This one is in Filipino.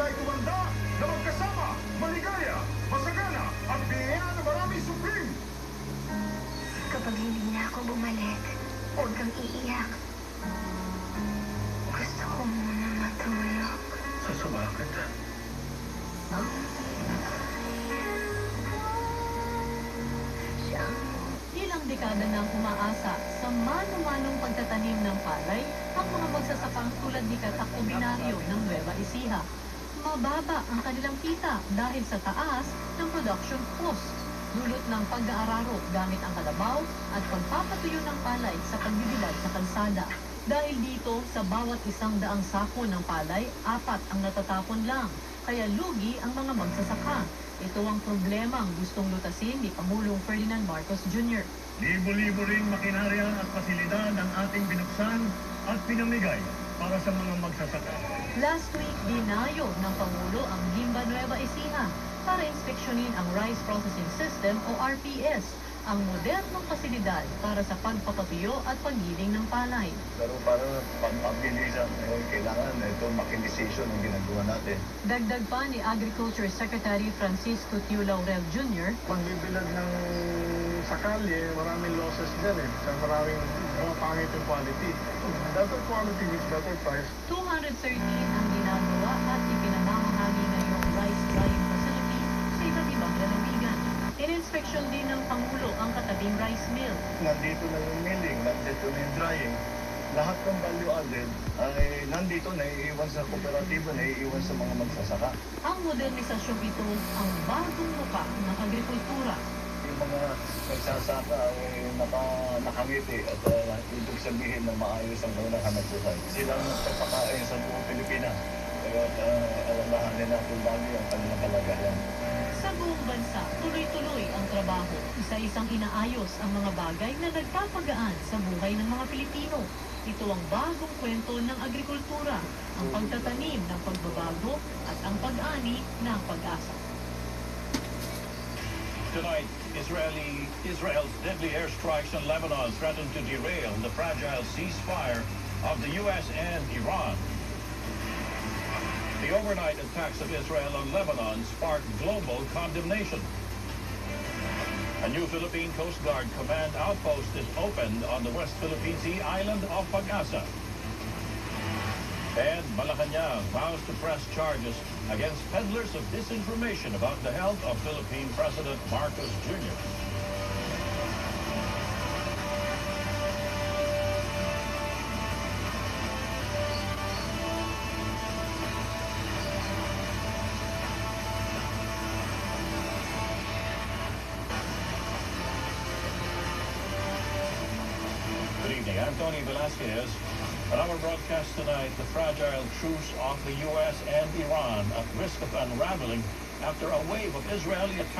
sila'y tumanda na magkasama, maligaya, masagana, at biyayaan ng maraming supling. Kapag hindi na ako bumalik, huwag kang iiyak. Gusto ko muna matulog. Sasamahan kita. Ilang dekada nang umaasa sa mano-manong pagtatanim ng palay ang mga magsasakang tulad ni Katak Obinaryo ng Nueva Ecija. Mababa ang kanilang kita dahil sa taas ng production cost. Dulot ng pag-aararo gamit ang kalabaw at pagpapatuyo ng palay sa pagbibilad sa kalsada. Dahil dito, sa bawat 100 sako ng palay, 4 ang natatapon lang. Kaya lugi ang mga magsasaka. Ito ang problemang gustong lutasin ni Pangulong Ferdinand Marcos Jr. Libo-libo ring makinarya at pasilidad ang ating binuksan at pinamigay para sa mga magsasaka. Last week, dinayo ng Pangulo ang Gimba Nueva Ecija para inspeksyonin ang Rice Processing System o RPS, ang modernong pasilidad para sa pagpapatuyo at paggiling ng palay. Pero para pagpabilisan, kailangan ito mechanization ang ginagawa natin. Dagdag pa ni Agriculture Secretary Francisco Tiu Laurel Jr., Pagbibilag ng sakali, maraming losses dyan eh. Sa maraming pangit yung quality. Better quality means better price. 213 ang ginagawa at ipinamamahagi ngayong rice drying facility sa iba't ibang lalawigan. Ininspeksyon din ng Pangulo ang katabing rice mill. Nandito na yung milling, nandito na yung drying. Lahat ng value added ay nandito, naiiwan sa kooperatiba, naiiwan sa mga magsasaka. Ang modernisasyong ito ang bagong muka ng agrikultura. Yung mga magsasaka ay nakangiti at ibig sabihin na maayos ang kanilang hanap buhay. Silang nagpapakain sa buong Pilipinas. Kaya alalahanin natin lagi ang kanilang kalagayan. Sa buong bansa, tuloy-tuloy ang trabaho. Isa-isang inaayos ang mga bagay na nagpapagaan sa buhay ng mga Pilipino. Ito ang bagong kwento ng agrikultura, ang pagtatanim ng pagbabago at ang pag-ani ng pag-asa. Tonight, Israel's deadly airstrikes in Lebanon threaten to derail the fragile ceasefire of the U.S. and Iran. The overnight attacks of Israel on Lebanon sparked global condemnation. A new Philippine Coast Guard command outpost is opened on the West Philippine Sea island of Pag-asa. And Malacanang vows to press charges against peddlers of disinformation about the health of Philippine President Marcos Jr. Good evening. I'm Tony Velasquez. On our broadcast tonight, the fragile truce of the U.S. and Iran at risk of unraveling after a wave of Israeli attacks.